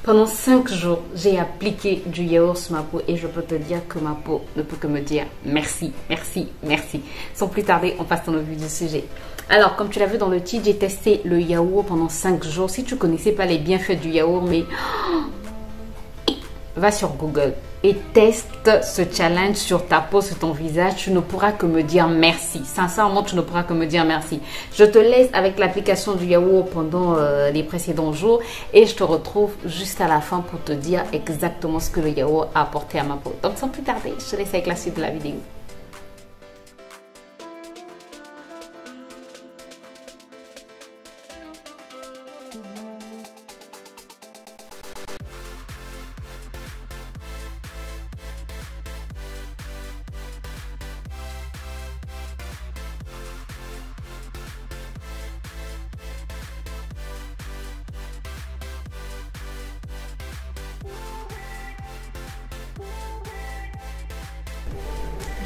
Pendant 5 jours, j'ai appliqué du yaourt sur ma peau et je peux te dire que ma peau ne peut que me dire merci, merci, merci. Sans plus tarder, on passe dans le vif du sujet. Alors, comme tu l'as vu dans le titre, j'ai testé le yaourt pendant 5 jours. Si tu ne connaissais pas les bienfaits du yaourt, mais va sur Google et teste ce challenge sur ta peau, sur ton visage. Tu ne pourras que me dire merci. Sincèrement, tu ne pourras que me dire merci. Je te laisse avec l'application du yaourt pendant les précédents jours et je te retrouve juste à la fin pour te dire exactement ce que le yaourt a apporté à ma peau. Donc, sans plus tarder, je te laisse avec la suite de la vidéo.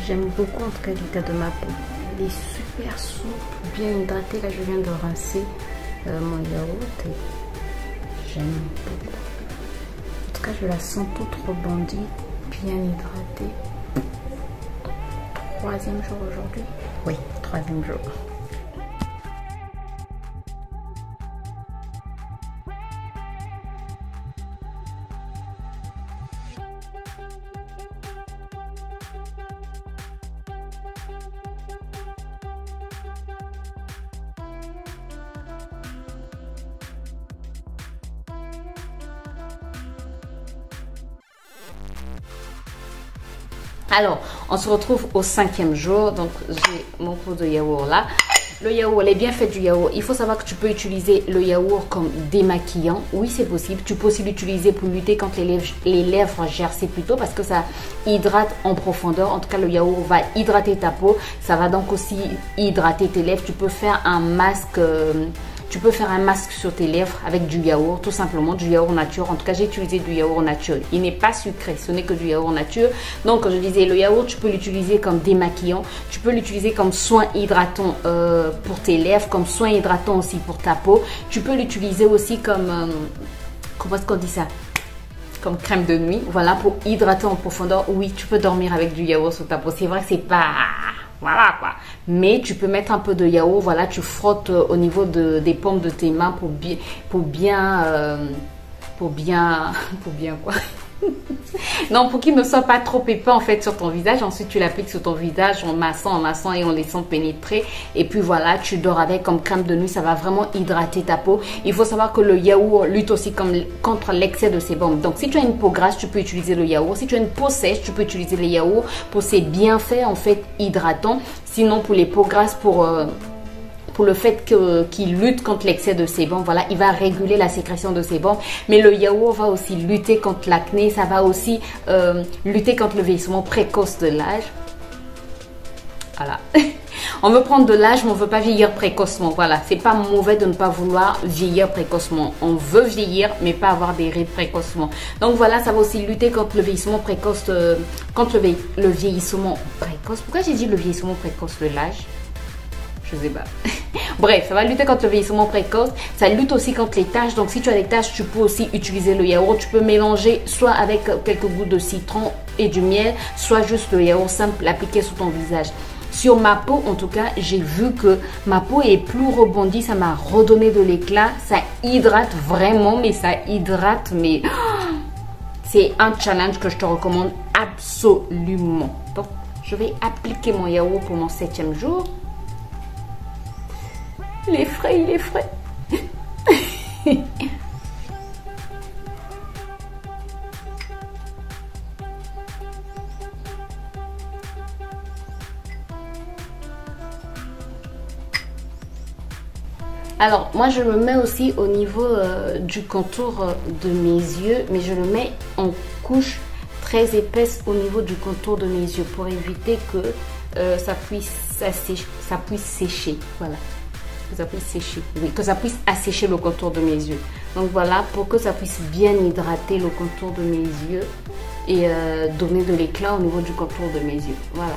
J'aime beaucoup en tout cas l'état de ma peau. Elle est super souple, bien hydratée. Là, je viens de rincer mon yaourt et j'aime beaucoup. En tout cas, je la sens toute rebondie, bien hydratée. 3e jour aujourd'hui. Oui, 3e jour. Alors, on se retrouve au 5e jour. Donc, j'ai mon pot de yaourt là. Le yaourt, les bienfaits du yaourt. Il faut savoir que tu peux utiliser le yaourt comme démaquillant. Oui, c'est possible. Tu peux aussi l'utiliser pour lutter contre les lèvres gercées plutôt parce que ça hydrate en profondeur. En tout cas, le yaourt va hydrater ta peau. Ça va donc aussi hydrater tes lèvres. Tu peux faire un masque... Tu peux faire un masque sur tes lèvres avec du yaourt, tout simplement, du yaourt nature. En tout cas, j'ai utilisé du yaourt nature. Il n'est pas sucré, ce n'est que du yaourt nature. Donc, je disais, le yaourt, tu peux l'utiliser comme démaquillant. Tu peux l'utiliser comme soin hydratant pour tes lèvres, comme soin hydratant aussi pour ta peau. Tu peux l'utiliser aussi comme... comment est-ce qu'on dit ça? Comme crème de nuit, voilà, pour hydrater en profondeur. Oui, tu peux dormir avec du yaourt sur ta peau. C'est vrai que c'est pas... Voilà quoi. Mais tu peux mettre un peu de yaourt, voilà, tu frottes au niveau des paumes de tes mains pour bien quoi. Non, pour qu'il ne soit pas trop épais en fait sur ton visage. Ensuite, tu l'appliques sur ton visage en massant et en laissant pénétrer. Et puis voilà, tu dors avec comme crème de nuit. Ça va vraiment hydrater ta peau. Il faut savoir que le yaourt lutte aussi contre l'excès de sébum. Donc, si tu as une peau grasse, tu peux utiliser le yaourt. Si tu as une peau sèche, tu peux utiliser le yaourt pour ses bienfaits en fait hydratants. Sinon, pour les peaux grasses, pour le fait qu'il lutte contre l'excès de sébum, voilà, il va réguler la sécrétion de sébum. Mais le yaourt va aussi lutter contre l'acné, ça va aussi lutter contre le vieillissement précoce de l'âge. Voilà. On veut prendre de l'âge, mais on ne veut pas vieillir précocement. Voilà, c'est pas mauvais de ne pas vouloir vieillir précocement. On veut vieillir, mais pas avoir des rides précocement. Donc voilà, ça va aussi lutter contre le vieillissement précoce, contre le vieillissement précoce. Pourquoi j'ai dit le vieillissement précoce de l'âge? Je sais pas. Bref, ça va lutter contre le vieillissement précoce. Ça lutte aussi contre les taches. Donc, si tu as des taches, tu peux aussi utiliser le yaourt. Tu peux mélanger soit avec quelques gouttes de citron et du miel, soit juste le yaourt simple, l'appliquer sur ton visage. Sur ma peau, en tout cas, j'ai vu que ma peau est plus rebondie. Ça m'a redonné de l'éclat. Ça hydrate vraiment, mais ça hydrate. Mais c'est un challenge que je te recommande absolument. Donc, je vais appliquer mon yaourt pour mon 7e jour. Il est frais, il est frais. Alors, moi, je le mets aussi au niveau du contour de mes yeux, mais je le mets en couche très épaisse au niveau du contour de mes yeux pour éviter que ça puisse sécher. Voilà. Que ça puisse sécher, oui, que ça puisse assécher le contour de mes yeux. Donc voilà, pour que ça puisse bien hydrater le contour de mes yeux et donner de l'éclat au niveau du contour de mes yeux. Voilà.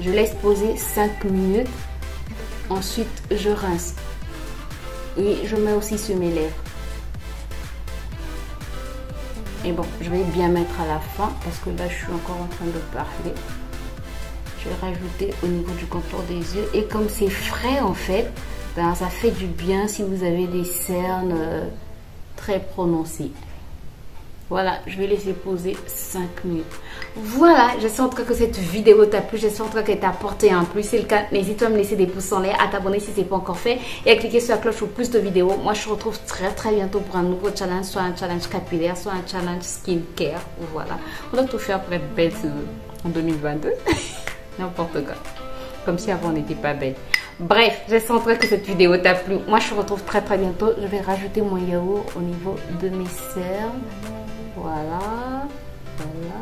Je laisse poser 5 minutes Ensuite, je rince. Et je mets aussi sur mes lèvres. Et bon, je vais bien mettre à la fin parce que là, je suis encore en train de parler. Je vais rajouter au niveau du contour des yeux. Et comme c'est frais en fait, ben, ça fait du bien si vous avez des cernes très prononcées. Voilà, je vais laisser poser 5 minutes. Voilà, j'espère en tout cas que cette vidéo t'a plu. J'espère en tout cas qu'elle t'a apporté un plus. Si c'est le cas, n'hésite pas à me laisser des pouces en l'air, à t'abonner si ce n'est pas encore fait et à cliquer sur la cloche pour plus de vidéos. Moi, je te retrouve très bientôt pour un nouveau challenge, soit un challenge capillaire, soit un challenge skincare. Voilà, on doit tout faire pour être belle en 2022. N'importe quoi. Comme si avant on n'était pas belle. Bref, j'espère en tout cas que cette vidéo t'a plu. Moi, je te retrouve très bientôt. Je vais rajouter mon yaourt au niveau de mes cernes. Voilà, voilà.